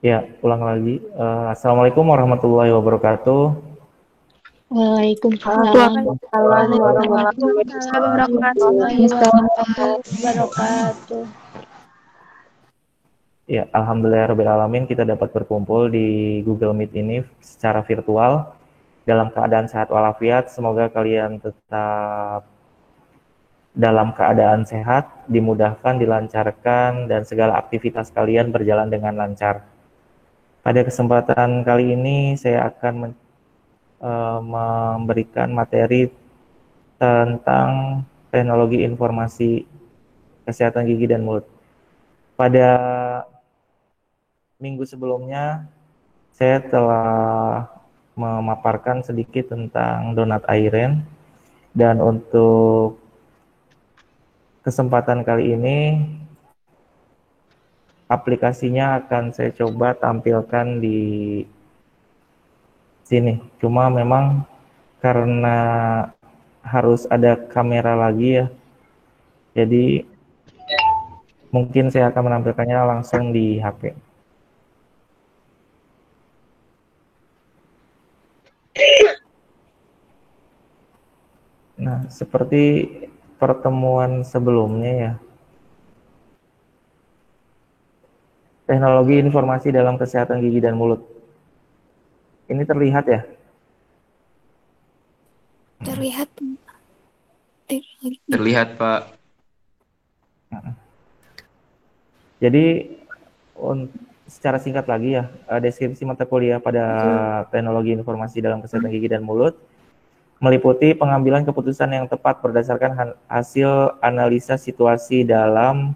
Ya, ulang lagi. Assalamualaikum warahmatullahi wabarakatuh. Waalaikumsalam Waalaikumsalam warahmatullahi wabarakatuh. Ya, alhamdulillahirabbil alamin kita dapat berkumpul di Google Meet ini secara virtual dalam keadaan sehat walafiat. Semoga kalian tetap dalam keadaan sehat, dimudahkan, dilancarkan, dan segala aktivitas kalian berjalan dengan lancar. Pada kesempatan kali ini saya akan memberikan materi tentang teknologi informasi kesehatan gigi dan mulut. Pada minggu sebelumnya saya telah memaparkan sedikit tentang donat airen, dan untuk kesempatan kali ini aplikasinya akan saya coba tampilkan di sini. Cuma memang karena harus ada kamera lagi ya, jadi mungkin saya akan menampilkannya langsung di HP. Nah, seperti pertemuan sebelumnya ya, teknologi informasi dalam kesehatan gigi dan mulut. Ini terlihat ya? terlihat Terlihat, Pak. Jadi secara singkat lagi ya, deskripsi mata kuliah pada teknologi informasi dalam kesehatan gigi dan mulut meliputi pengambilan keputusan yang tepat berdasarkan hasil analisa situasi dalam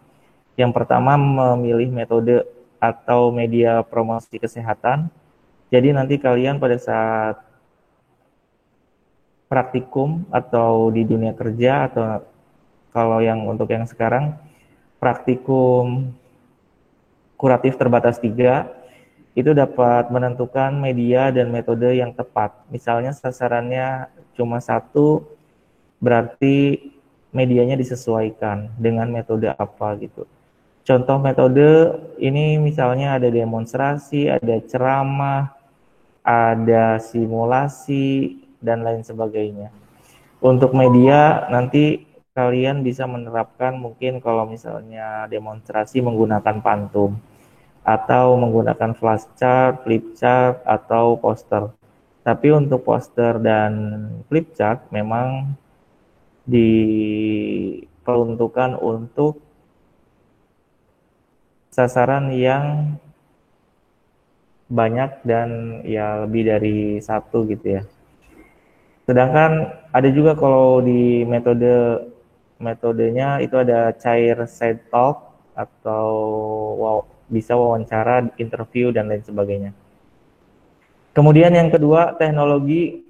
yang pertama memilih metode atau media promosi kesehatan. Jadi nanti kalian pada saat praktikum atau di dunia kerja, atau kalau yang untuk yang sekarang praktikum kuratif terbatas 3, itu dapat menentukan media dan metode yang tepat. Misalnya sasarannya cuma satu, berarti medianya disesuaikan dengan metode apa gitu. Contoh metode ini misalnya ada demonstrasi, ada ceramah, ada simulasi, dan lain sebagainya. Untuk media nanti kalian bisa menerapkan mungkin kalau misalnya demonstrasi menggunakan pantum, atau menggunakan flashchart, flipchart, atau poster. Tapi untuk poster dan flipchart memang diperuntukkan untuk sasaran yang banyak dan ya lebih dari satu gitu ya. Sedangkan ada juga kalau di metodenya itu ada cair side talk atau bisa wawancara, interview, dan lain sebagainya. Kemudian yang kedua, teknologi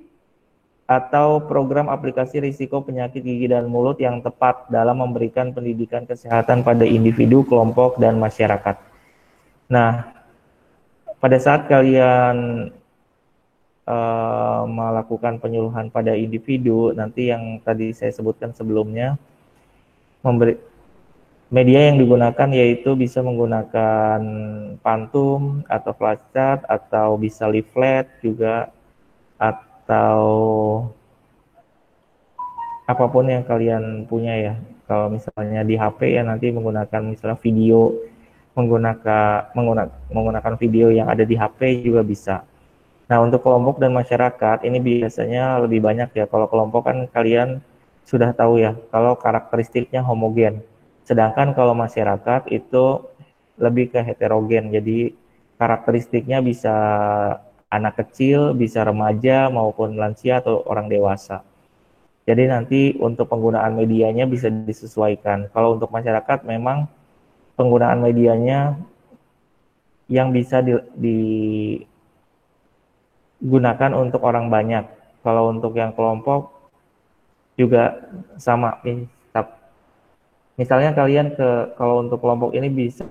atau program aplikasi risiko penyakit gigi dan mulut yang tepat dalam memberikan pendidikan kesehatan pada individu, kelompok, dan masyarakat. Nah, pada saat kalian melakukan penyuluhan pada individu, nanti yang tadi saya sebutkan sebelumnya, media yang digunakan yaitu bisa menggunakan pantum atau flashchart, atau bisa leaflet juga, atau apapun yang kalian punya ya. Kalau misalnya di HP ya nanti menggunakan misalnya video, menggunakan video yang ada di HP juga bisa. Nah, untuk kelompok dan masyarakat ini biasanya lebih banyak ya. Kalau kelompok kan kalian sudah tahu ya, kalau karakteristiknya homogen. Sedangkan kalau masyarakat itu lebih ke heterogen. Jadi karakteristiknya bisa anak kecil, bisa remaja, maupun lansia atau orang dewasa. Jadi nanti untuk penggunaan medianya bisa disesuaikan. Kalau untuk masyarakat memang penggunaan medianya yang bisa digunakan untuk orang banyak. Kalau untuk yang kelompok juga sama. Misalnya kalian kalau untuk kelompok ini bisa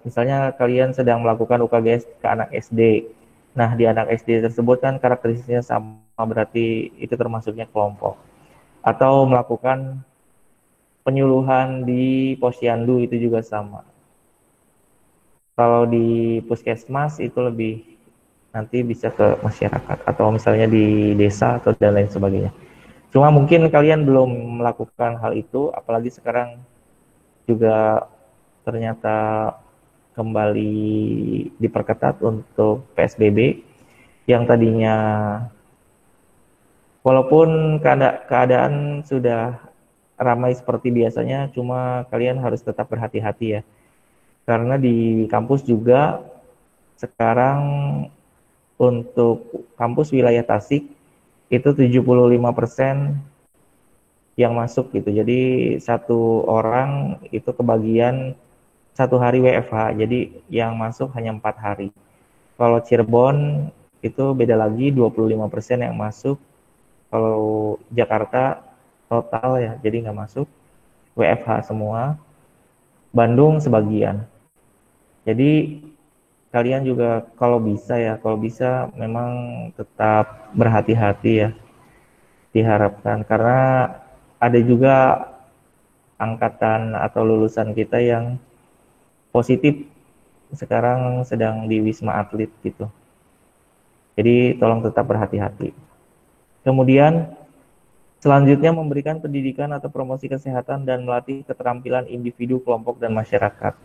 misalnya kalian sedang melakukan UKGS ke anak SD. Nah, di anak SD tersebut kan karakteristiknya sama, berarti itu termasuknya kelompok. Atau melakukan penyuluhan di posyandu itu juga sama. Kalau di puskesmas itu lebih nanti bisa ke masyarakat atau misalnya di desa atau dan lain sebagainya. Cuma mungkin kalian belum melakukan hal itu, apalagi sekarang juga ternyata kembali diperketat untuk PSBB yang tadinya walaupun keadaan sudah ramai seperti biasanya, cuma kalian harus tetap berhati-hati ya. Karena di kampus juga sekarang untuk kampus wilayah Tasik itu 75% yang masuk gitu. Jadi satu orang itu kebagian satu hari WFH. Jadi yang masuk hanya 4 hari. Kalau Cirebon itu beda lagi 25% yang masuk. Kalau Jakarta total ya, jadi nggak masuk. WFH semua. Bandung sebagian. Jadi kalian juga kalau bisa memang tetap berhati-hati ya, diharapkan karena ada juga angkatan atau lulusan kita yang positif sekarang sedang di Wisma Atlet gitu. Jadi tolong tetap berhati-hati. Kemudian selanjutnya memberikan pendidikan atau promosi kesehatan dan melatih keterampilan individu, kelompok, dan masyarakat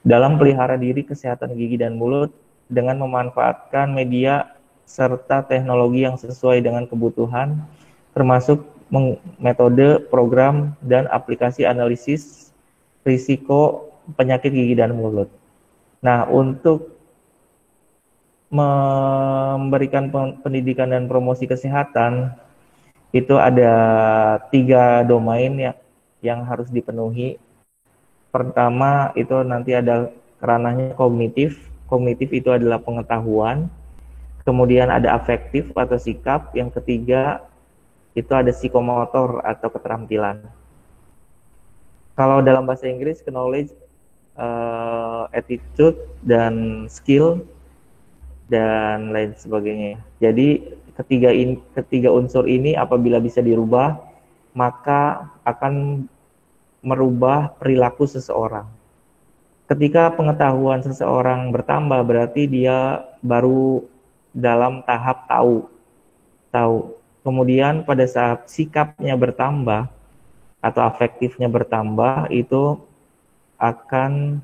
dalam pelihara diri kesehatan gigi dan mulut dengan memanfaatkan media serta teknologi yang sesuai dengan kebutuhan, termasuk metode, program, dan aplikasi analisis risiko penyakit gigi dan mulut. Nah, untuk memberikan pendidikan dan promosi kesehatan, itu ada 3 domain yang harus dipenuhi. Pertama itu nanti ada ranahnya kognitif. Kognitif itu adalah pengetahuan. Kemudian ada afektif atau sikap. Yang ketiga itu ada psikomotor atau keterampilan. Kalau dalam bahasa Inggris, knowledge, attitude, dan skill, dan lain sebagainya. Jadi ketiga unsur ini apabila bisa dirubah, maka akan merubah perilaku seseorang. Ketika pengetahuan seseorang bertambah, berarti dia baru dalam tahap tahu. Kemudian pada saat sikapnya bertambah atau afektifnya bertambah, itu akan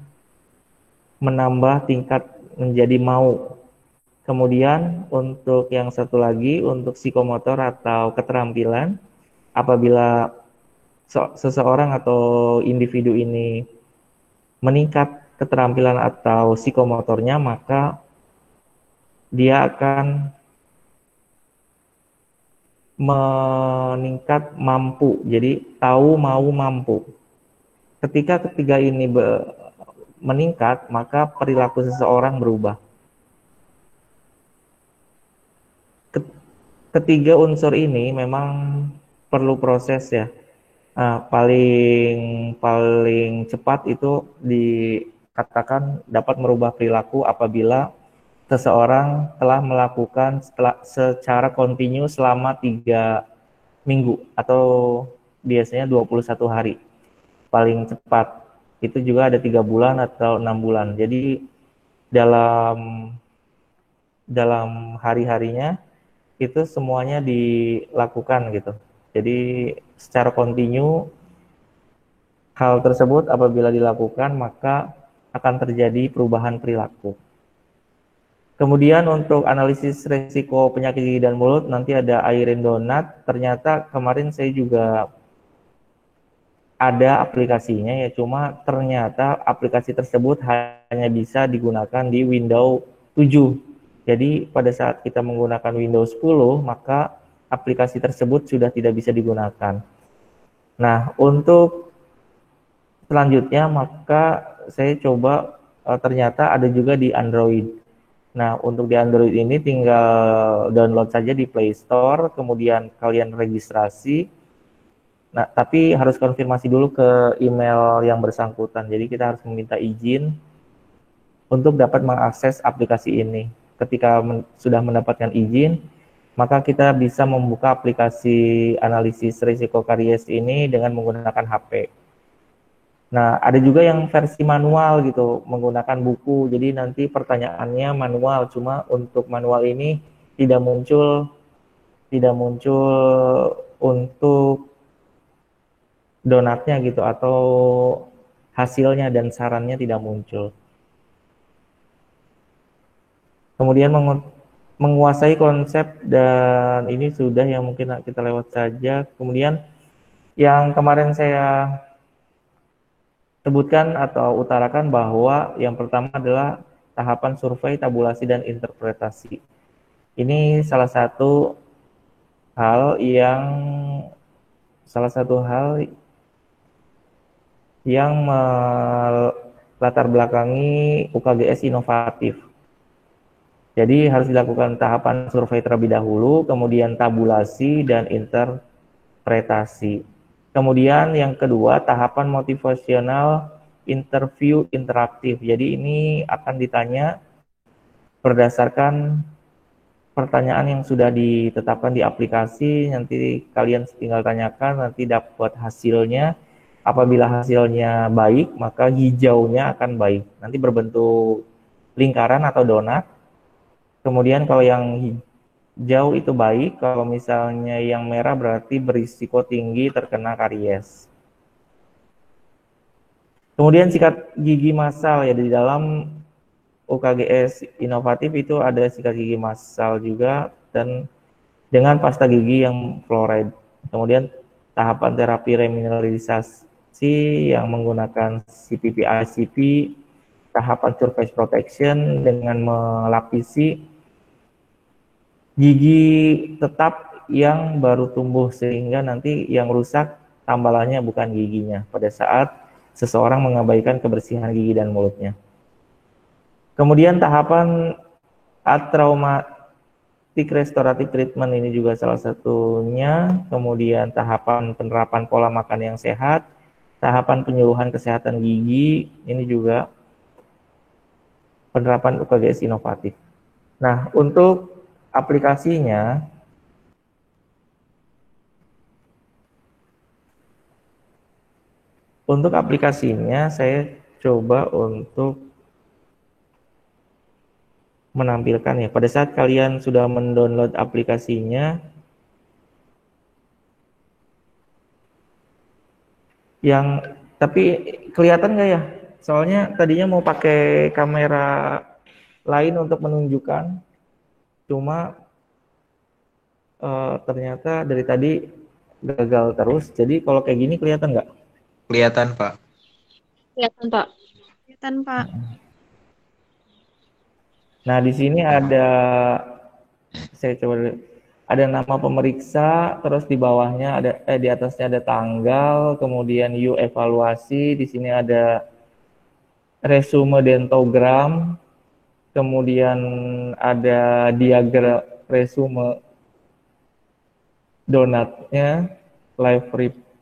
menambah tingkat menjadi mau. Kemudian untuk yang satu lagi, untuk psikomotor atau keterampilan, apabila seseorang atau individu ini meningkat keterampilan atau psikomotornya, maka dia akan meningkat mampu. Jadi tahu, mau, mampu. Ketika ketiga ini meningkat, maka perilaku seseorang berubah. Ketiga unsur ini memang perlu proses ya. Paling cepat itu dikatakan dapat merubah perilaku apabila seseorang telah melakukan secara kontinu selama 3 minggu atau biasanya 21 hari. Paling cepat itu juga ada 3 bulan atau 6 bulan. Jadi dalam hari-harinya itu semuanya dilakukan gitu. Jadi secara kontinu hal tersebut apabila dilakukan maka akan terjadi perubahan perilaku. Kemudian untuk analisis risiko penyakit gigi dan mulut nanti ada Irene Donat. Ternyata kemarin saya juga ada aplikasinya ya, cuma ternyata aplikasi tersebut hanya bisa digunakan di Windows 7. Jadi pada saat kita menggunakan Windows 10 maka aplikasi tersebut sudah tidak bisa digunakan. Nah, untuk selanjutnya maka saya coba ternyata ada juga di Android. Nah, untuk di Android ini tinggal download saja di Play Store, kemudian kalian registrasi. Nah, tapi harus konfirmasi dulu ke email yang bersangkutan. Jadi kita harus meminta izin untuk dapat mengakses aplikasi ini. Ketika sudah mendapatkan izin, maka kita bisa membuka aplikasi analisis risiko karies ini dengan menggunakan HP. Nah, ada juga yang versi manual gitu, menggunakan buku. Jadi nanti pertanyaannya manual, cuma untuk manual ini tidak muncul untuk donatnya gitu atau hasilnya dan sarannya tidak muncul. Kemudian menguasai konsep, dan ini sudah yang mungkin kita lewat saja. Kemudian yang kemarin saya sebutkan atau utarakan bahwa yang pertama adalah tahapan survei, tabulasi, dan interpretasi. Ini salah satu hal yang melatar belakangi UKGS inovatif. Jadi harus dilakukan tahapan survei terlebih dahulu, kemudian tabulasi dan interpretasi. Kemudian yang kedua, tahapan motivasional interview interaktif. Jadi ini akan ditanya berdasarkan pertanyaan yang sudah ditetapkan di aplikasi, nanti kalian tinggal tanyakan, nanti dapat hasilnya. Apabila hasilnya baik, maka hijaunya akan baik. Nanti berbentuk lingkaran atau donat. Kemudian kalau yang hijau itu baik, kalau misalnya yang merah berarti berisiko tinggi terkena karies. Kemudian sikat gigi massal, ya di dalam UKGS inovatif itu ada sikat gigi massal juga, dan dengan pasta gigi yang fluoride. Kemudian tahapan terapi remineralisasi yang menggunakan CPP-ICP, tahapan surface protection dengan melapisi gigi tetap yang baru tumbuh, sehingga nanti yang rusak tambalannya bukan giginya pada saat seseorang mengabaikan kebersihan gigi dan mulutnya. Kemudian tahapan traumatic restorative treatment, ini juga salah satunya. Kemudian tahapan penerapan pola makan yang sehat, tahapan penyuluhan kesehatan gigi, ini juga penerapan UKGS inovatif. Nah, untuk aplikasinya, saya coba untuk menampilkan ya. Pada saat kalian sudah mendownload aplikasinya, tapi kelihatan nggak ya? Soalnya tadinya mau pakai kamera lain untuk menunjukkan, cuma ternyata dari tadi gagal terus. Jadi kalau kayak gini kelihatan nggak? Kelihatan, Pak. Kelihatan, Pak. Kelihatan, Pak. Nah, di sini saya coba, ada nama pemeriksa, terus di bawahnya di atasnya ada tanggal, kemudian U evaluasi, di sini ada resume dentogram, kemudian ada diagram resume donatnya,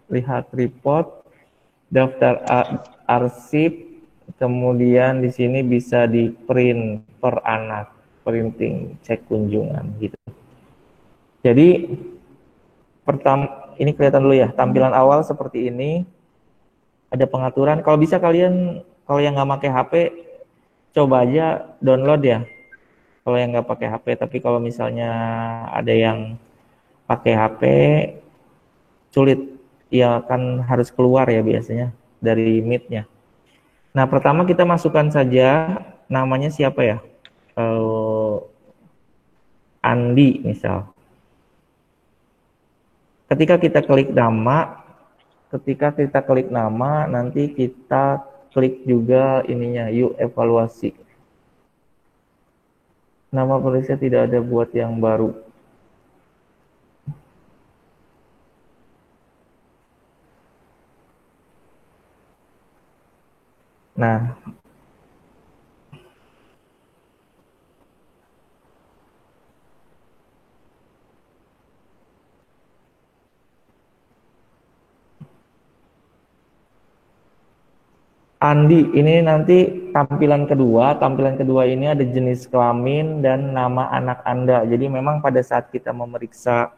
lihat report, daftar arsip, kemudian di sini bisa di print per anak, printing, cek kunjungan gitu. Jadi ini kelihatan dulu ya, tampilan awal seperti ini, ada pengaturan. Kalau bisa kalian, kalau yang nggak pakai HP, coba aja download ya, kalau yang nggak pakai HP. Tapi kalau misalnya ada yang pakai HP, sulit, ya kan harus keluar ya biasanya dari Meet-nya. Nah, pertama kita masukkan saja namanya siapa ya, Andi misal. Ketika kita klik nama, nanti kita klik juga ininya, yuk evaluasi. Nama penulisnya tidak ada buat yang baru. Nah, Andi, ini nanti tampilan kedua ini ada jenis kelamin dan nama anak Anda. Jadi memang pada saat kita memeriksa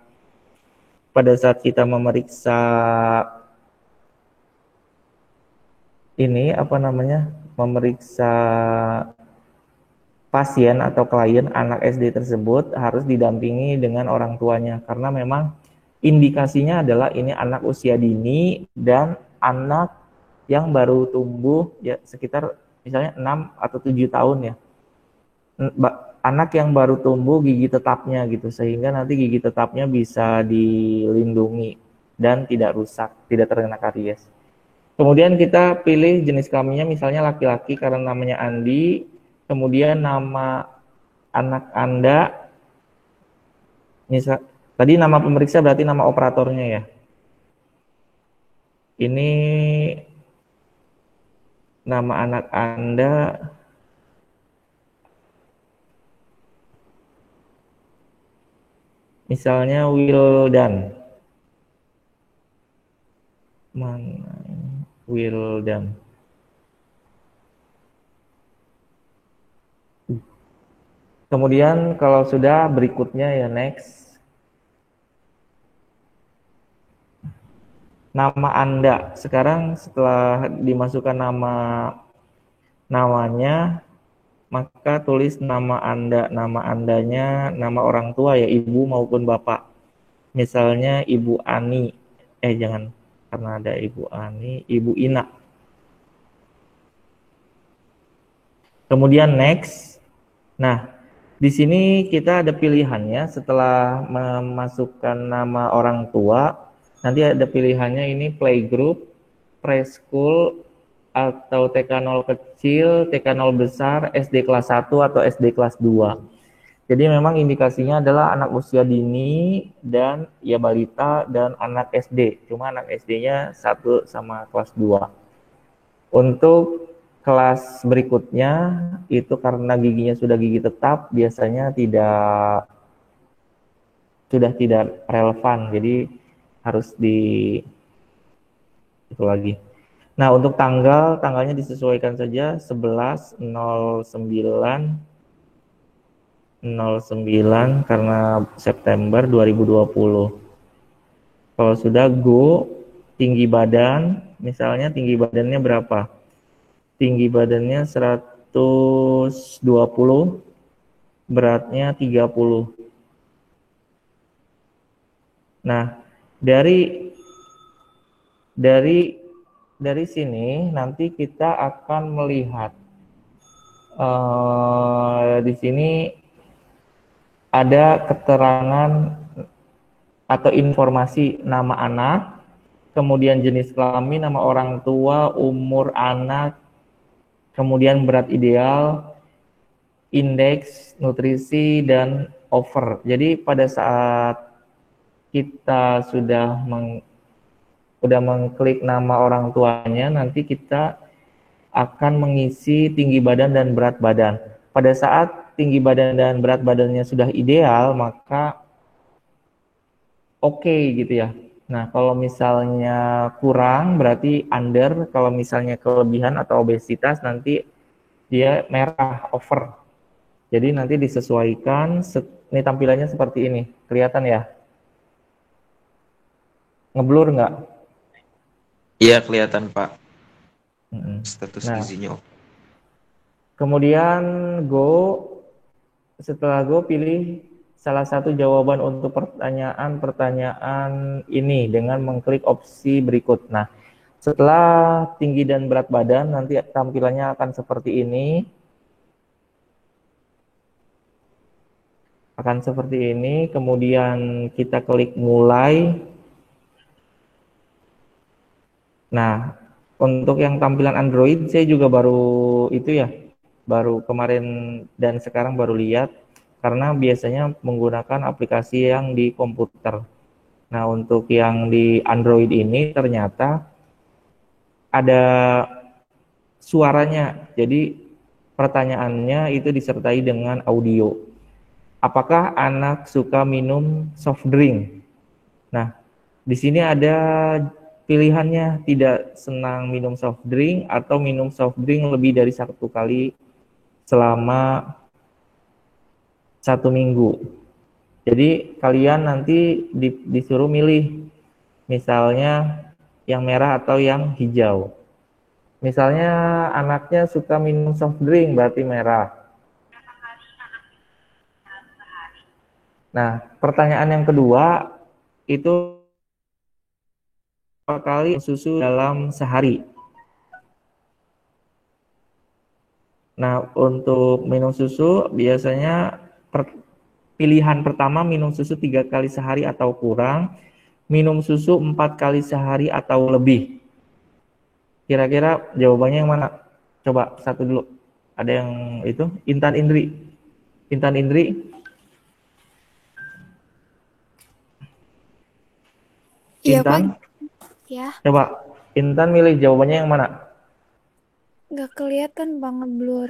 ini apa namanya, memeriksa pasien atau klien anak SD tersebut harus didampingi dengan orang tuanya, karena memang indikasinya adalah ini anak usia dini dan anak yang baru tumbuh ya sekitar misalnya 6 atau 7 tahun ya. Anak yang baru tumbuh gigi tetapnya gitu, sehingga nanti gigi tetapnya bisa dilindungi dan tidak rusak, tidak terkena karies. Kemudian kita pilih jenis kelaminnya misalnya laki-laki karena namanya Andi, kemudian nama anak Anda, misal tadi nama pemeriksa berarti nama operatornya ya. Ini nama anak Anda misalnya Wildan. Mana Wildan. Kemudian kalau sudah berikutnya ya next. Nama Anda. Sekarang setelah dimasukkan namanya, maka tulis nama Anda. Nama Andanya, nama orang tua ya, ibu maupun bapak. Misalnya Ibu Ani. Jangan, karena ada Ibu Ani, Ibu Ina. Kemudian next. Nah, di sini kita ada pilihannya setelah memasukkan nama orang tua. Nanti ada pilihannya ini playgroup, preschool, atau TK0 kecil, TK0 besar, SD kelas 1 atau SD kelas 2. Jadi memang indikasinya adalah anak usia dini dan ya balita dan anak SD. Cuma anak SD-nya 1 sama kelas 2. Untuk kelas berikutnya itu karena giginya sudah gigi tetap, biasanya sudah tidak relevan, jadi harus itu lagi. Nah, untuk tanggalnya disesuaikan saja 11/09/09 karena September 2020. Kalau sudah go, tinggi badan, misalnya tinggi badannya berapa? Tinggi badannya 120, beratnya 30. Nah, dari sini nanti kita akan melihat di sini ada keterangan atau informasi nama anak, kemudian jenis kelamin, nama orang tua, umur anak, kemudian berat ideal, indeks nutrisi, dan over. Jadi pada saat kita sudah mengklik nama orang tuanya, nanti kita akan mengisi tinggi badan dan berat badan. Pada saat tinggi badan dan berat badannya sudah ideal, maka oke gitu ya. Nah, kalau misalnya kurang berarti under, kalau misalnya kelebihan atau obesitas nanti dia merah, over. Jadi nanti disesuaikan, ini tampilannya seperti ini, kelihatan ya? Ngeblur nggak? Iya, kelihatan Pak. Status Nah, gizinya. kemudian setelah go pilih salah satu jawaban untuk pertanyaan ini dengan mengklik opsi berikut. Nah, setelah tinggi dan berat badan nanti tampilannya akan seperti ini. Kemudian kita klik mulai. Nah, untuk yang tampilan Android saya juga baru kemarin dan sekarang baru lihat, karena biasanya menggunakan aplikasi yang di komputer. Nah, untuk yang di Android ini ternyata ada suaranya, jadi pertanyaannya itu disertai dengan audio. Apakah anak suka minum soft drink? Nah, di sini ada pilihannya, tidak senang minum soft drink atau minum soft drink lebih dari 1 kali selama 1 minggu. Jadi kalian nanti disuruh milih, misalnya yang merah atau yang hijau. Misalnya anaknya suka minum soft drink, berarti merah. Nah, pertanyaan yang kedua, itu berapa kali susu dalam sehari? Nah, untuk minum susu biasanya pilihan pertama minum susu 3 kali sehari atau kurang, minum susu 4 kali sehari atau lebih. Kira-kira jawabannya yang mana? Coba satu dulu. Ada yang itu? Intan Indri. Intan Indri. Iya, Pak. Intan. Ya, Coba Intan milih jawabannya yang mana? nggak kelihatan banget blur.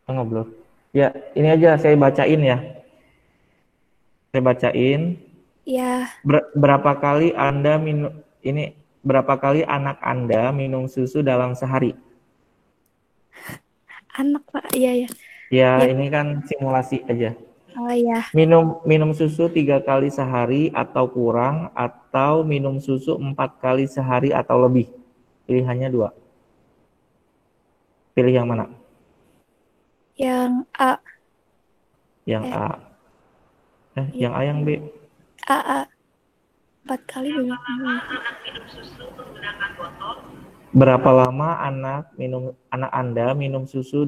Oh, ngeblur. Ya, ini aja saya bacain ya. Saya bacain. Ya, Berapa kali Anda minum ini berapa kali anak Anda minum susu dalam sehari? anak, Pak. Iya, ya. Ya, Ya, ini kan simulasi aja. oh ya. Minum susu 3 kali sehari atau kurang, atau minum susu 4 kali sehari atau lebih. Pilihannya dua. Pilih yang mana? Yang A. Yang Eh, A. iya. Yang A yang B. A. 4 kali banyak banget. Berapa lama anak Anda minum susu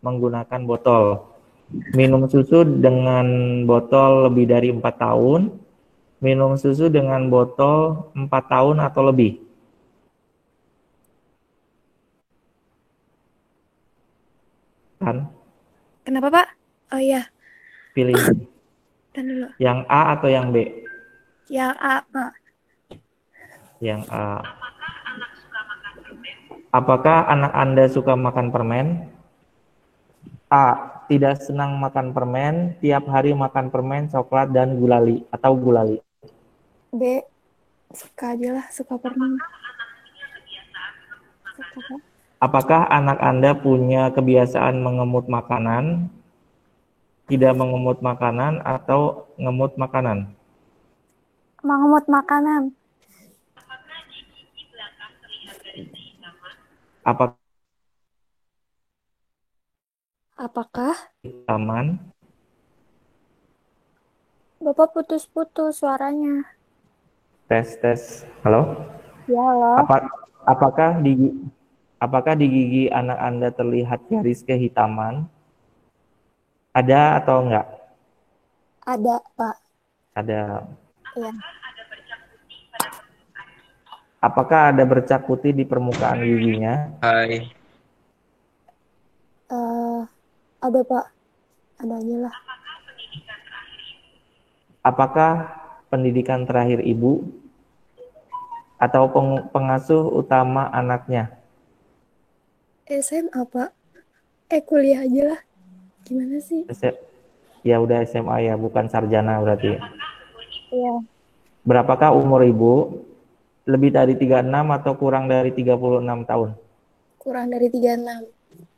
menggunakan botol? Minum susu dengan botol lebih dari 4 tahun, minum susu dengan botol 4 tahun atau lebih. Kan? Kenapa, Pak? Oh iya, Pilih dan dulu. yang A atau yang B? Yang A, Pak. Yang A. Apakah anak Anda suka makan permen? A. Tidak senang makan permen, tiap hari makan permen, coklat, dan gulali atau gulali. B. Suka aja lah, suka permen. Suka, Pak. Apakah anak Anda punya kebiasaan mengemut makanan, tidak mengemut makanan, atau ngemut makanan? Mengemut makanan. Apakah Apakah? taman? Bapak putus-putus suaranya. Tes. Halo? Ya loh. Apa, apakah di gigi anak Anda terlihat garis kehitaman? Ada atau enggak? Ada, Pak. Ada. Ya. Apakah ada bercak putih di permukaan giginya? Hai. Ada, Pak. Ada aja lah. Apakah pendidikan terakhir ibu atau pengasuh utama anaknya? SMA, Pak. Kuliah aja lah. Gimana sih? Ya udah SMA ya, bukan sarjana berarti. Iya. Berapakah umur ibu? Lebih dari 36 atau kurang dari 36 tahun? Kurang dari 36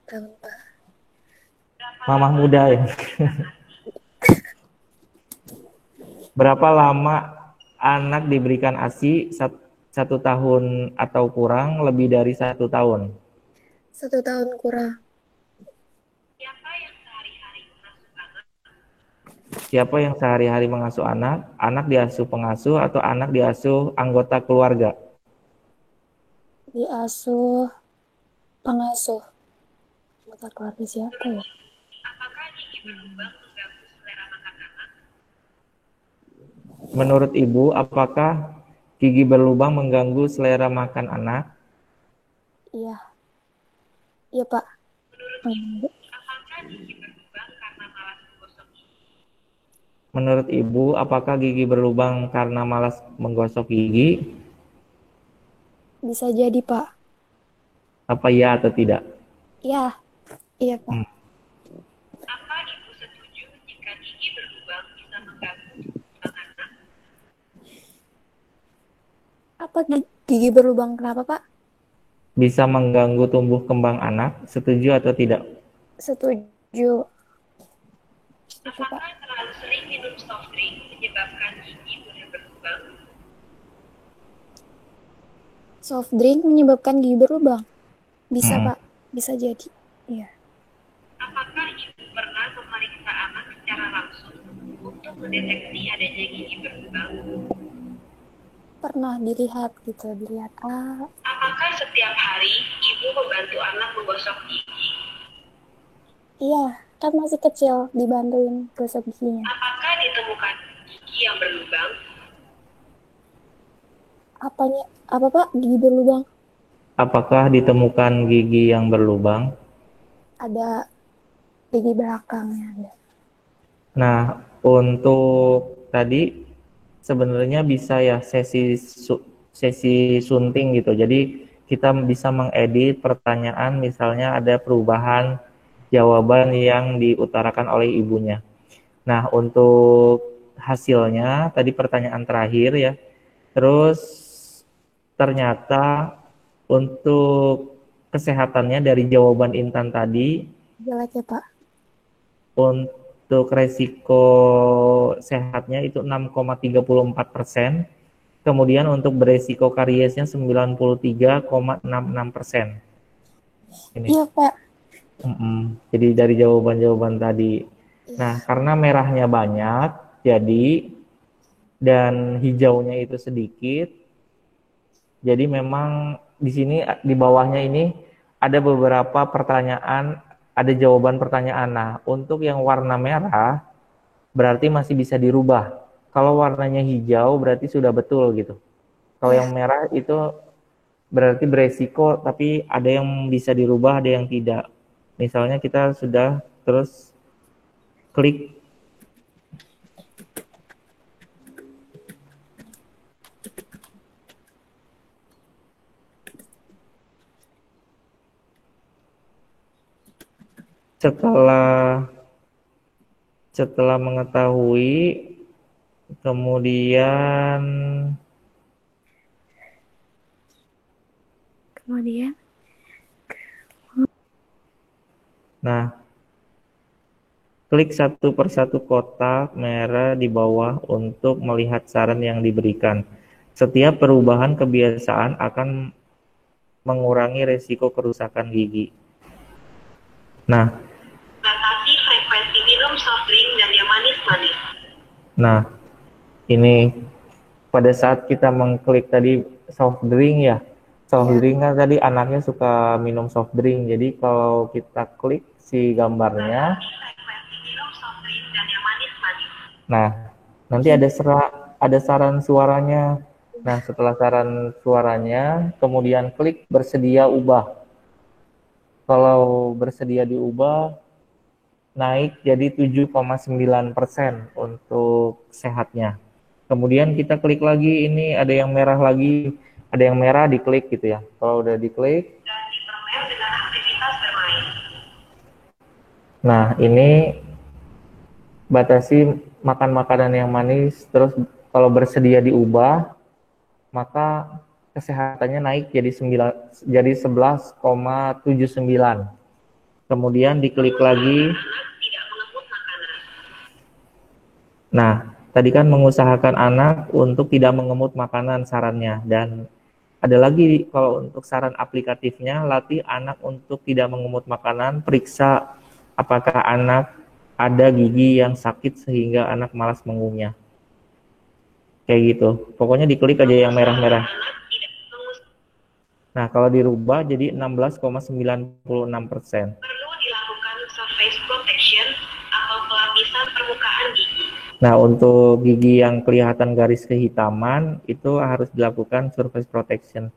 tahun, Pak. Mamah muda ya. Berapa lama anak diberikan ASI? 1 tahun atau kurang, lebih dari 1 tahun? 1 tahun kurang. Siapa yang sehari-hari mengasuh anak? Anak diasuh pengasuh atau anak diasuh anggota keluarga? Diasuh pengasuh. Anggota keluarga siapa ya? Menurut ibu, apakah gigi berlubang mengganggu selera makan anak? Iya. Iya, Pak. Menurut ibu, apakah gigi berlubang karena malas menggosok gigi? Bisa jadi, Pak. Apa ya atau tidak? Iya. Iya, Pak. Hmm. Apa gigi berlubang kenapa, Pak? Bisa mengganggu tumbuh kembang anak, setuju atau tidak? Setuju. Setuju, Pak. Terlalu sering minum soft drink menyebabkan gigi mudah berlubang? Soft drink menyebabkan gigi berlubang? Bisa, Mm-mm. Pak. Bisa jadi. Iya. Apakah ibu pernah memeriksa anak secara langsung untuk mendeteksi adanya gigi berlubang? Pernah dilihat gitu, dilihat. Apakah setiap hari ibu membantu anak menggosok gigi? Iya, kan masih kecil, dibantuin gosok giginya. Apakah ditemukan gigi yang berlubang? Apanya? Apa, Pak? Gigi berlubang? Apakah ditemukan gigi yang berlubang? Ada gigi belakangnya ada. Nah, untuk tadi sebenarnya bisa ya sesi sunting gitu. Jadi kita bisa mengedit pertanyaan, misalnya ada perubahan jawaban yang diutarakan oleh ibunya. Nah, untuk hasilnya tadi pertanyaan terakhir ya. Terus ternyata untuk kesehatannya dari jawaban Intan tadi, Jelek ya, Pak? untuk resiko sehatnya itu 6,34%, kemudian untuk beresiko kariesnya 93,66%. Ini. Iya, Pak. Jadi dari jawaban-jawaban tadi. Iya. Nah, karena merahnya banyak, jadi dan hijaunya itu sedikit, jadi memang di sini di bawahnya ini ada beberapa pertanyaan, ada jawaban pertanyaan. Nah, untuk yang warna merah berarti masih bisa dirubah. Kalau warnanya hijau berarti sudah betul gitu. Kalau Iya. yang merah itu berarti beresiko, tapi ada yang bisa dirubah, ada yang tidak. Misalnya kita sudah terus klik setelah mengetahui, kemudian nah, klik satu persatu kotak merah di bawah untuk melihat saran yang diberikan. Setiap perubahan kebiasaan akan mengurangi resiko kerusakan gigi. Nah, Batasi frekuensi minum soft drink dan yang manis-manis. nah ini pada saat kita mengklik tadi soft drink ya, soft Iya. drink kan tadi anaknya suka minum soft drink. Jadi kalau kita klik si gambarnya, Frekuensi minum soft drink dan yang manis-manis. nah nanti ada saran suaranya. Nah, setelah saran suaranya, kemudian klik bersedia ubah. Kalau bersedia diubah, naik jadi 7,9% untuk sehatnya. Kemudian kita klik lagi, ini ada yang merah lagi, ada yang merah diklik gitu ya. Kalau udah diklik, Dan diperoleh dengan aktivitas bermain. nah ini batasi makan makanan yang manis, terus kalau bersedia diubah, maka kesehatannya naik jadi 11,79. Kemudian diklik lagi. Tidak mengebut makanan. Nah, tadi kan mengusahakan anak untuk tidak mengemut makanan sarannya, dan ada lagi kalau untuk saran aplikatifnya, latih anak untuk tidak mengemut makanan, periksa apakah anak ada gigi yang sakit sehingga anak malas mengunyah. Kayak gitu. Pokoknya diklik aja yang merah-merah. Nah, kalau dirubah jadi 16,96%. Perlu dilakukan surface protection atau pelapisan permukaan gigi. Nah, untuk gigi yang kelihatan garis kehitaman itu harus dilakukan surface protection.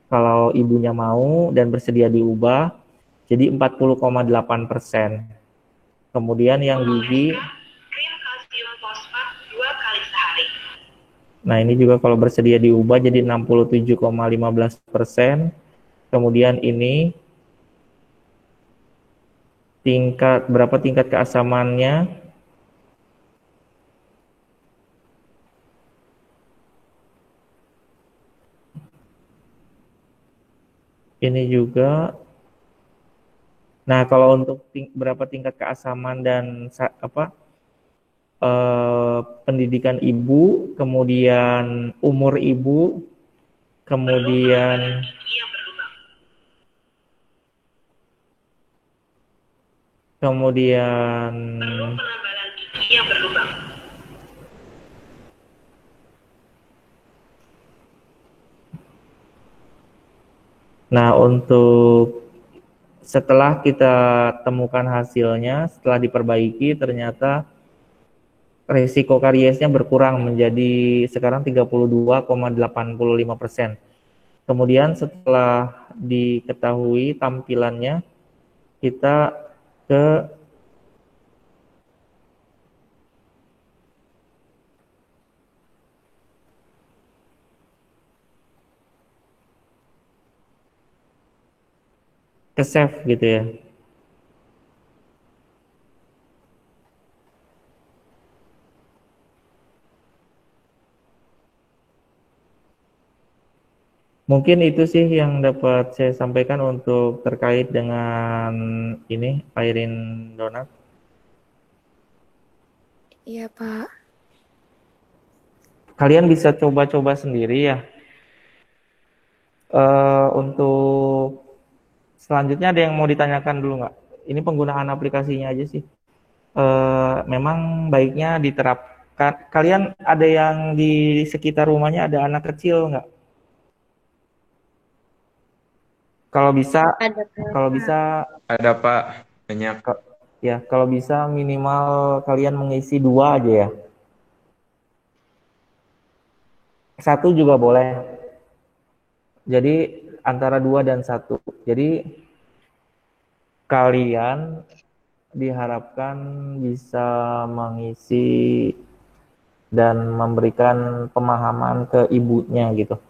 Kalau ibunya mau dan bersedia diubah, jadi 40,8%. Kemudian yang gigi, Krim kalsium fosfat 2 kali sehari. nah ini juga kalau bersedia diubah jadi 67,15%. Kemudian ini berapa tingkat keasamannya? Ini juga. Nah, kalau untuk berapa tingkat keasaman dan pendidikan ibu, kemudian umur ibu, kemudian kemudian Perlu penambahan gigi yang berlubang. nah untuk setelah kita temukan hasilnya, setelah diperbaiki ternyata resiko kariesnya berkurang menjadi sekarang 32,85%. Kemudian setelah diketahui tampilannya, kita ke save gitu ya. Mungkin itu sih yang dapat saya sampaikan untuk terkait dengan ini Airin Donat. Iya, Pak. Kalian bisa coba-coba sendiri ya. Untuk selanjutnya ada yang mau ditanyakan dulu nggak? Ini penggunaan aplikasinya aja sih. Memang baiknya diterapkan. Kalian ada yang di sekitar rumahnya ada anak kecil nggak? Kalau bisa, Ada, Pak. kalau bisa Ada Pak, banyak. ya, kalau bisa minimal kalian mengisi 2 aja ya. 1 juga boleh. Jadi antara 2 dan 1. Jadi kalian diharapkan bisa mengisi dan memberikan pemahaman ke ibunya gitu.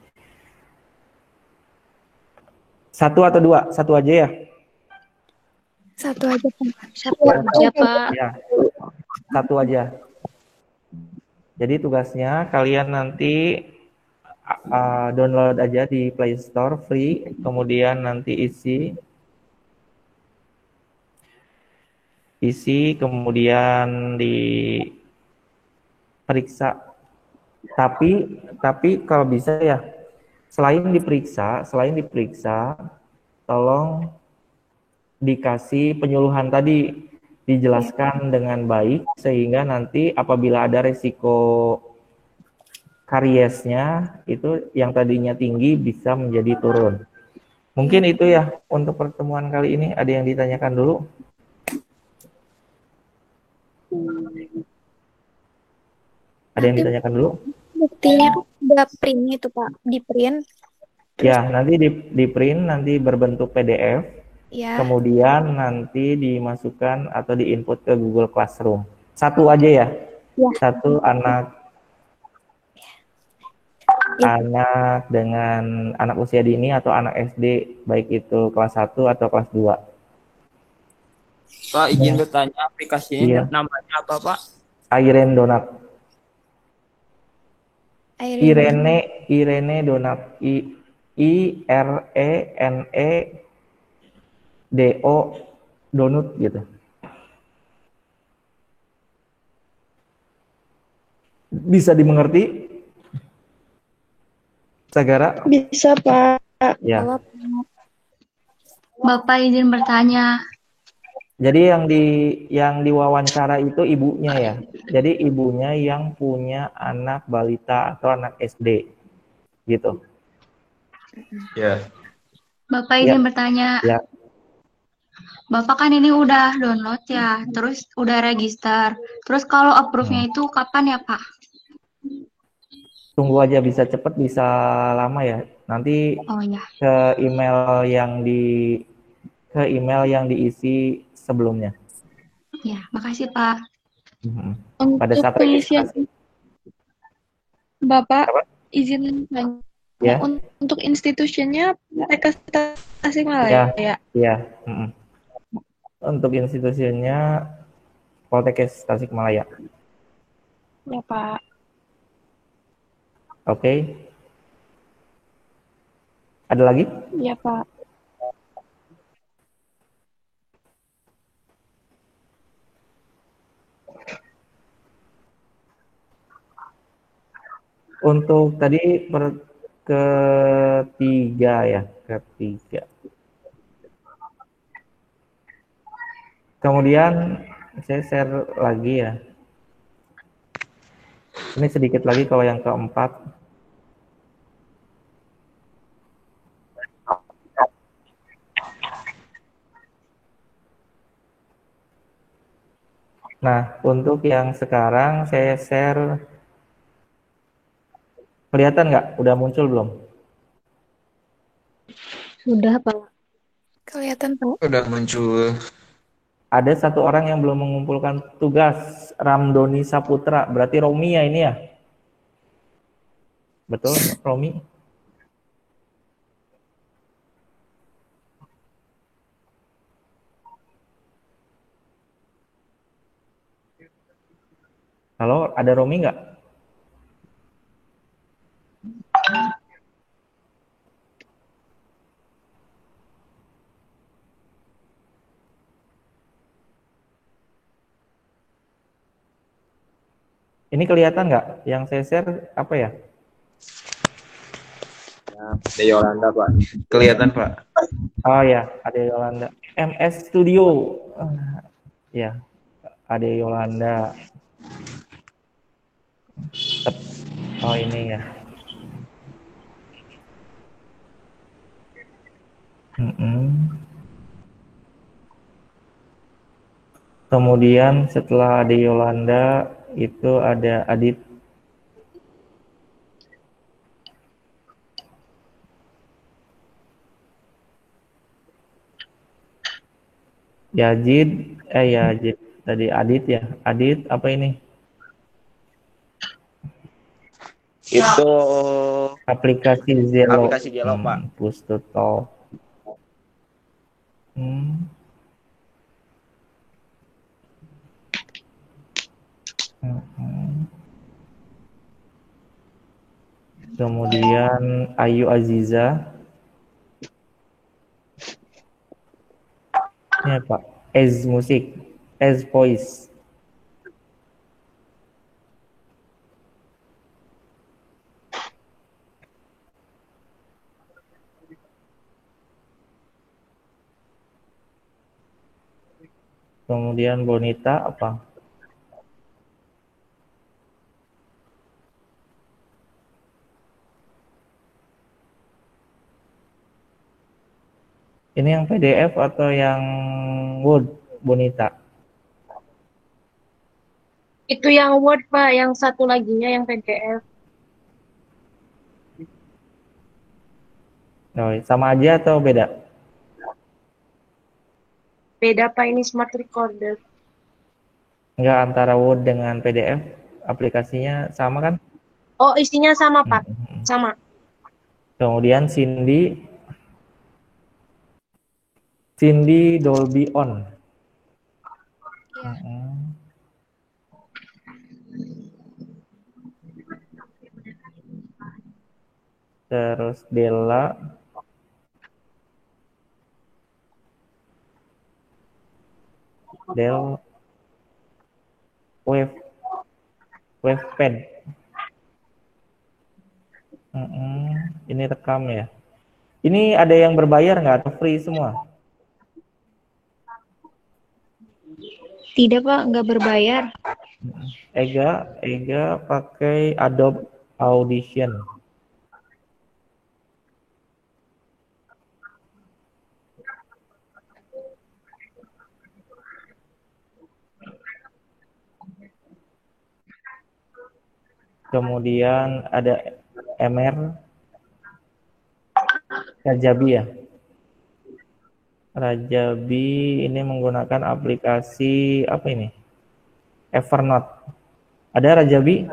1 atau 2? 1 aja ya? 1 aja, Pak. 1 aja, Pak. Ya, 1 aja. Jadi tugasnya kalian nanti download aja di Play Store free, kemudian nanti isi kemudian diperiksa. Tapi kalau bisa ya, selain diperiksa, tolong dikasih penyuluhan tadi, dijelaskan dengan baik sehingga nanti apabila ada resiko kariesnya itu yang tadinya tinggi bisa menjadi turun. Mungkin itu ya untuk pertemuan kali ini. Ada yang ditanyakan dulu? Ada yang ditanyakan dulu? Buktinya kan udah print itu, Pak. Di print. Ya, nanti di print, nanti berbentuk PDF, Ya. kemudian nanti dimasukkan atau diinput ke Google Classroom. 1 aja ya? Ya. 1 anak dengan anak usia dini atau anak SD, baik itu kelas 1 atau kelas 2. Pak, izin bertanya, aplikasinya Iya. namanya apa, Pak? Airen Donat. Irene. Irene Donat. IRENEDO Donut gitu. Bisa dimengerti? Sagara? Bisa, Pak. Ya. Bapak izin bertanya. Jadi yang diwawancara itu ibunya ya. Jadi ibunya yang punya anak balita atau anak SD. Gitu. Ya. Bapak izin bertanya. Ya. Bapak kan ini udah download ya, terus udah register. Terus kalau approve-nya itu kapan ya, Pak? Tunggu aja, bisa cepat bisa lama ya. Nanti ke email yang diisi sebelumnya. Ya, makasih Pak. Pada saat registrasi. Bapak izin tanya. Ya. Untuk institusinya Poltekkes Tasikmalaya. Iya. Untuk institusinya Poltekkes Tasikmalaya. Ya, Pak. Oke. Ada lagi? Iya, Pak. Untuk tadi ketiga ya, ketiga. Kemudian saya share lagi ya. Ini sedikit lagi kalau yang keempat. Nah, untuk yang sekarang saya share, kelihatan nggak? Udah muncul belum? Sudah, Pak. Kelihatan, Pak. Udah muncul. Ada satu orang yang belum mengumpulkan tugas, Ramdoni Saputra. Berarti Romi ya ini ya? Betul, Romi? Halo, ada Romi nggak? Ini kelihatan nggak? Yang saya share apa ya? Ada Yolanda, Pak. Kelihatan, Pak. Oh ya, ada Yolanda. MS Studio. Ya, ada Yolanda. Oh ini ya. Kemudian setelah ada Yolanda itu ada Adit. Yajid tadi Adit ya. Adit apa ini? Itu Aplikasi Zelo. aplikasi Gelo, Pak. Push to talk. Kemudian Ayu Aziza. Ini apa? Ez Musik, Ez Voice. Kemudian Bonita apa? Ini yang PDF atau yang Word, Bonita? Itu yang Word, Pak. Yang satu laginya yang PDF. Oh, sama aja atau beda? Beda, Pak. Ini Smart Recorder. Enggak, antara Word dengan PDF, aplikasinya sama kan? Oh, isinya sama, Pak. Sama. Kemudian Cindy Dolby On. Iya. Terus Della Wavepad. Ini rekam ya. Ini ada yang berbayar nggak atau free semua? Tidak, Pak, nggak berbayar. Ega pakai Adobe Audition. Kemudian ada MR Rajabi ya. Rajabi ini menggunakan aplikasi apa ini? Evernote. Ada Rajabi?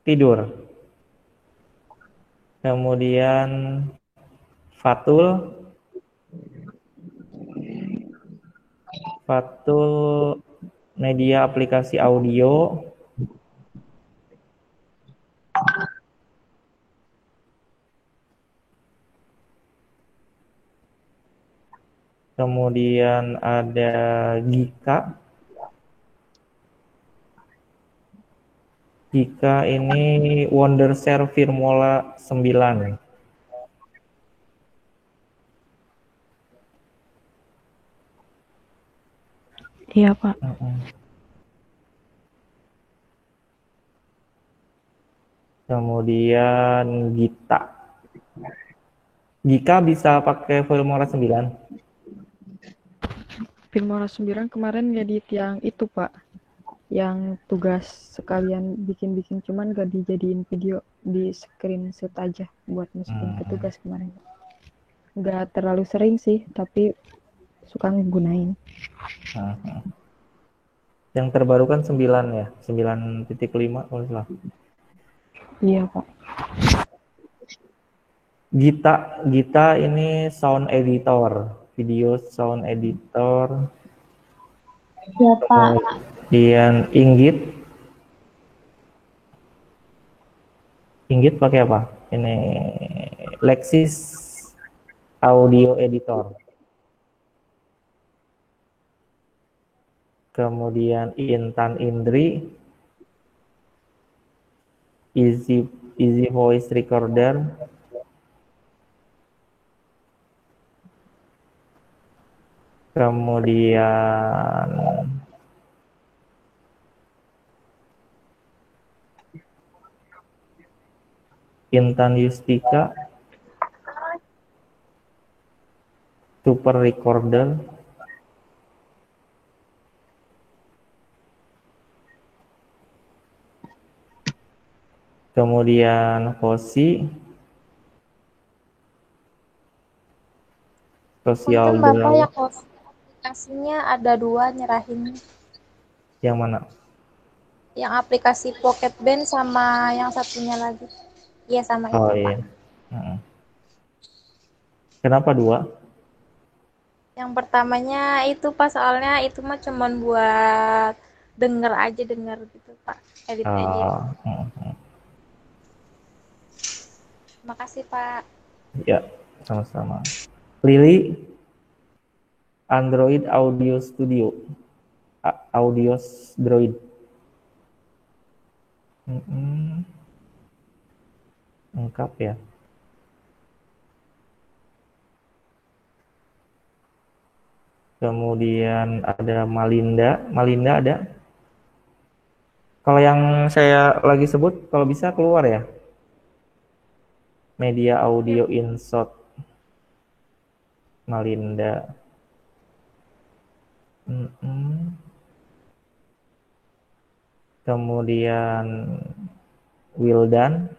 Tidur. Kemudian Fatul media aplikasi audio. Kemudian ada Gika. Gika ini Wondershare Firmola 9. Iya, Pak. Mm-mm. Kemudian Gika bisa pakai Filmora 9. Filmora 9 kemarin ngedit yang itu, Pak. Yang tugas sekalian bikin-bikin cuman gak dijadiin video, di screenshot aja buat masukin ke tugas kemarin. Gak terlalu sering sih, tapi suka ngegunain. Yang terbaru kan 9 ya, 9.5 kalau salah. Iya, Pak. Gita ini sound editor, video sound editor. Ya, Pak. Kemudian Inggit pakai apa? Ini Lexis audio editor. Kemudian Intan Indri Easy Voice Recorder. Kemudian Intan Yustika Super Recorder. Kemudian Hoshi Social Punten Bapak Dialog. yang aplikasinya ada 2 nyerahin. Yang mana? Yang aplikasi Pocket Band sama yang satunya lagi. Iya, sama itu, Pak. Iya. Kenapa 2? Yang pertamanya itu, Pak, soalnya itu mah cuman buat denger gitu, Pak. Edit aja. Terima kasih, Pak. Ya, sama-sama. Lili Android Audio Studio. Audios Droid. Lengkap ya. Kemudian ada Malinda ada. Kalau yang saya lagi sebut, kalau bisa keluar ya. Media Audio Insert. Malinda. Kemudian Wildan.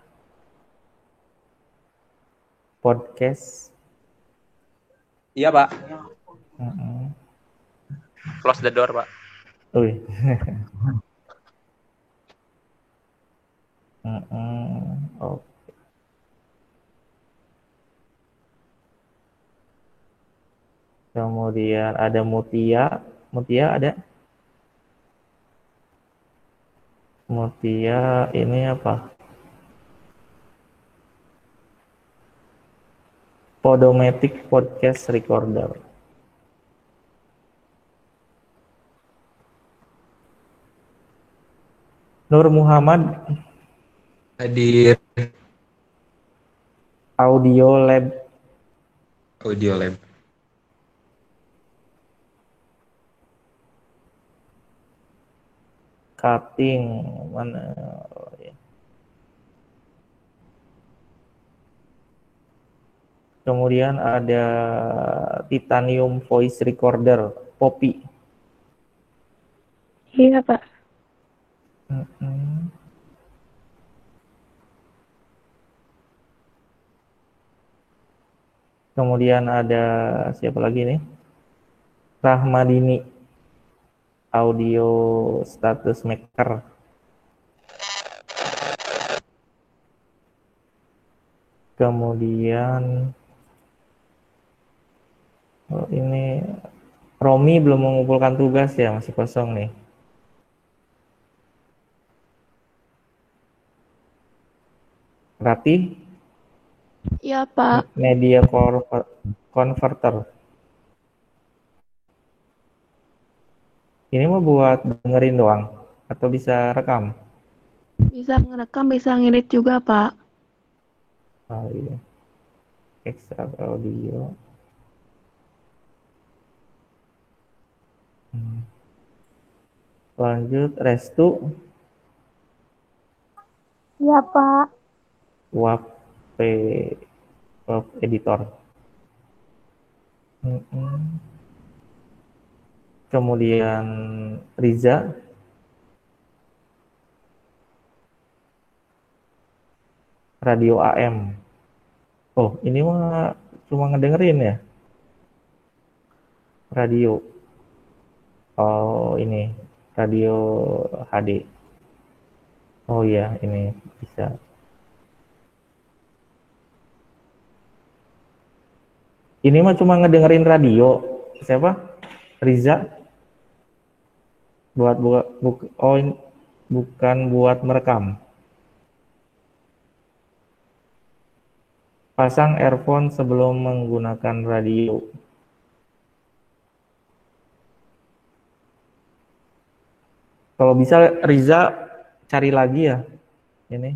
Podcast. Iya, Pak. Close the door, Pak. Oke. Kemudian ada Mutia ada. Mutia ini apa? Podomatic Podcast Recorder. Nur Muhammad Hadir. Audio Lab. Cutting mana? Kemudian ada Titanium Voice Recorder, Poppy. Iya, Pak. Kemudian ada siapa lagi nih? Rahmadini Audio Status Maker. Kemudian ini Romi belum mengumpulkan tugas ya, masih kosong nih. Rati? Iya, Pak. Media Converter. Ini mau buat dengerin doang atau bisa rekam? Bisa ngerekam, bisa ngedit juga, Pak. Oh iya. Extract audio. Lanjut, Restu, Iya, Pak. WAP editor. Kemudian Riza, radio AM. Oh, ini mah cuma ngedengerin ya? Radio. Oh, ini radio HD. Oh iya, ini bisa. Ini mah cuma ngedengerin radio. Siapa? Riza. Oh, ini bukan buat merekam. Pasang earphone sebelum menggunakan radio. Kalau bisa Riza cari lagi ya. Ini.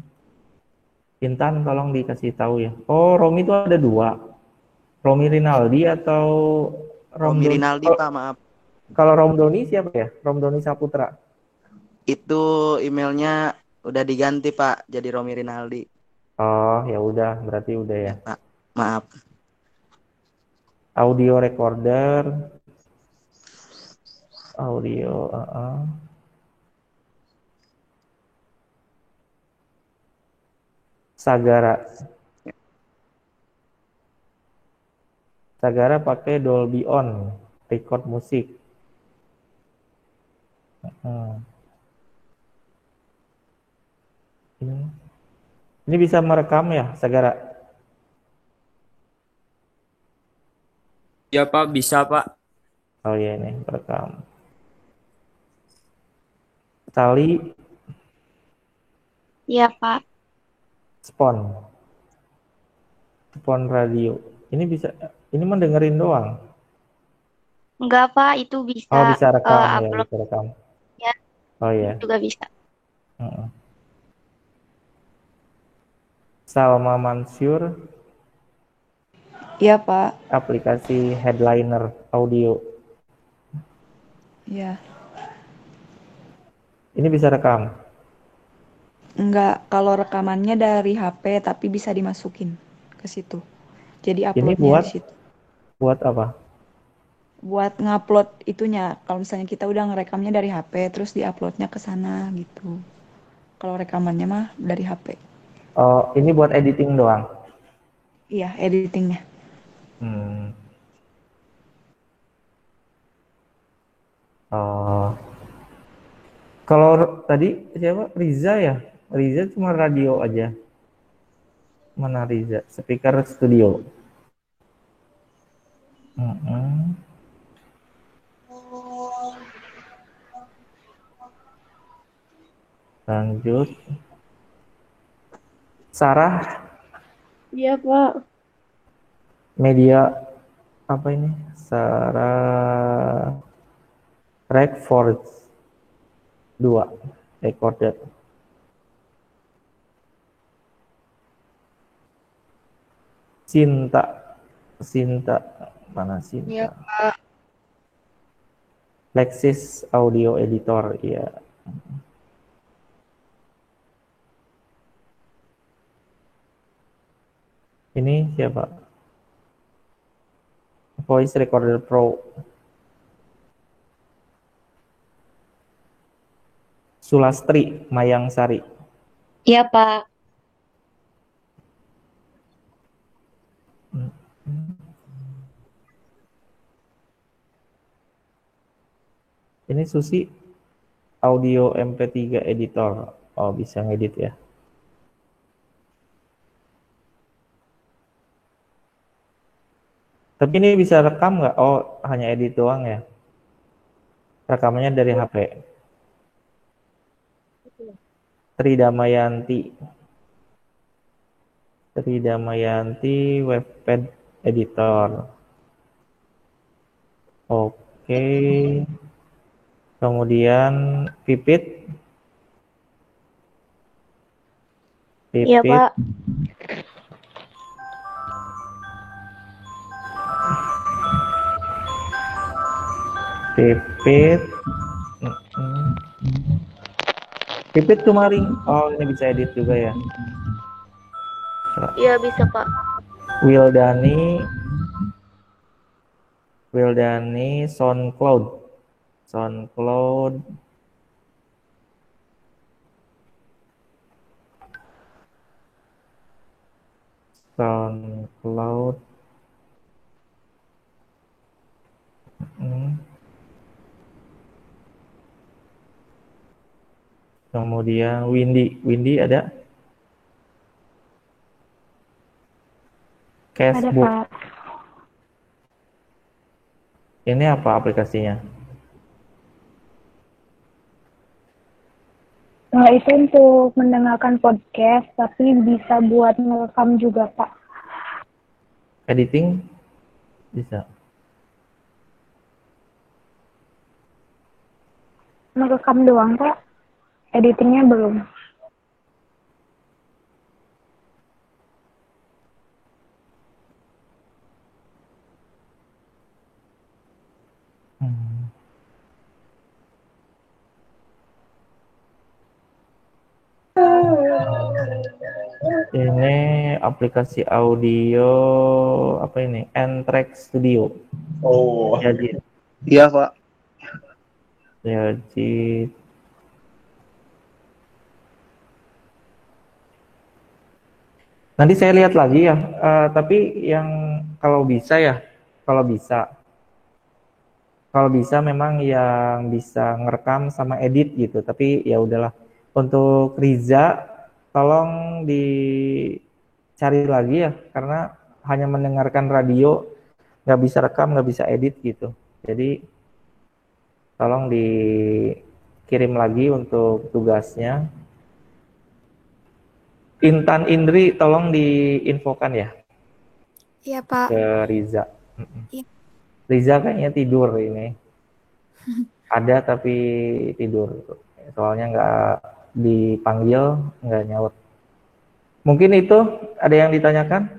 Intan tolong dikasih tahu ya. Oh, Romi itu ada 2. Romi Rinaldi atau Romi Rinaldi, Pak, maaf. Kalau Romdoni siapa ya? Romdoni Saputra. Itu emailnya udah diganti, Pak, jadi Romi Rinaldi. Oh, ya udah, berarti udah ya. Pak, maaf. Audio recorder. Audio, Sagara. Sagara pakai Dolby On, record musik. Ini bisa merekam ya, Sagara? Ya Pak, bisa Pak. Oh iya, ini merekam. Tali. Iya, Pak. Spon radio. Ini bisa, ini mendengerin doang. Enggak, Pak, itu bisa Oh, bisa rekam ya, upload bisa rekam. ya. Oh iya. Juga bisa. Salma Mansur. Iya, Pak. Aplikasi Headliner audio. Iya. Ini bisa rekam. Enggak, kalau rekamannya dari HP tapi bisa dimasukin ke situ. Jadi Ini uploadnya di situ. buat apa? Buat ngupload itunya. Kalau misalnya kita udah ngerekamnya dari HP, terus diuploadnya ke sana gitu. Kalau rekamannya mah dari HP. Oh, ini buat editing doang. Iya, editingnya. Oh. Kalau tadi siapa? Riza ya? Riza cuma radio aja. Mana Riza? Speaker studio. Lanjut. Sarah. Iya, Pak. Media apa ini? Sarah Record 2 recorded. Sinta mana Sinta? Iya, Pak. Lexis audio editor, ya. Ini siapa? Voice Recorder Pro. Sulastri Mayang Sari. Iya, Pak. Ini Susi audio MP3 editor. Oh, bisa ngedit ya. Tapi ini bisa rekam nggak? Oh, hanya edit doang ya? Rekamannya dari HP. Tridamayanti webpad editor. Oke. Kemudian Pipit. Iya, Pak. Pipit. Pipit kemarin. Oh, ini bisa edit juga ya. Iya bisa Pak. Wildani SoundCloud. SoundCloud. SoundCloud. Kemudian Windy ada? Ada Facebook. Pak. Ini apa aplikasinya? Nah, itu untuk mendengarkan podcast, tapi bisa buat ngerekam juga Pak. Editing bisa. Ngerekam doang Pak. Editingnya belum. Ini aplikasi audio apa ini? N-Track Studio. Oh. Jadi, Iya, Pak. jadi nanti saya lihat lagi ya. Tapi yang kalau bisa memang yang bisa ngerekam sama edit gitu. Tapi ya udahlah. Untuk Riza, tolong dicari lagi ya, karena hanya mendengarkan radio, nggak bisa rekam, nggak bisa edit gitu. Jadi tolong dikirim lagi untuk tugasnya. Intan Indri, tolong diinfokan ya Iya, Pak. ke Riza. Iya. Riza kayaknya tidur ini. Ada tapi tidur. Soalnya nggak dipanggil, nggak nyaut. Mungkin itu ada yang ditanyakan?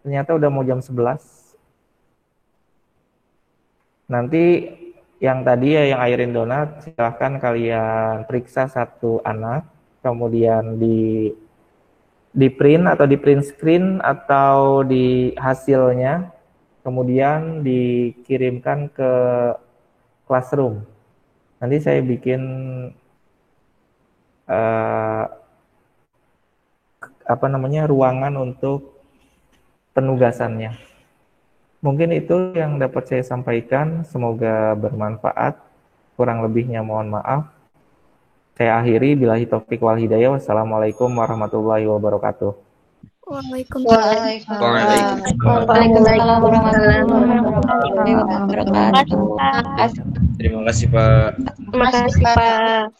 Ternyata udah mau jam 11. Nanti yang tadi ya, yang airin donat, silahkan kalian periksa satu anak, kemudian di print atau di print screen atau di hasilnya, kemudian dikirimkan ke classroom. Nanti saya bikin ruangan untuk penugasannya. Mungkin itu yang dapat saya sampaikan, semoga bermanfaat. Kurang lebihnya mohon maaf. Saya akhiri, billahi taufiq wal hidayah. Wassalamualaikum warahmatullahi wabarakatuh. Waalaikumsalam. Waalaikumsalam warahmatullahi wabarakatuh. Terima kasih Pak. Terima kasih Pak.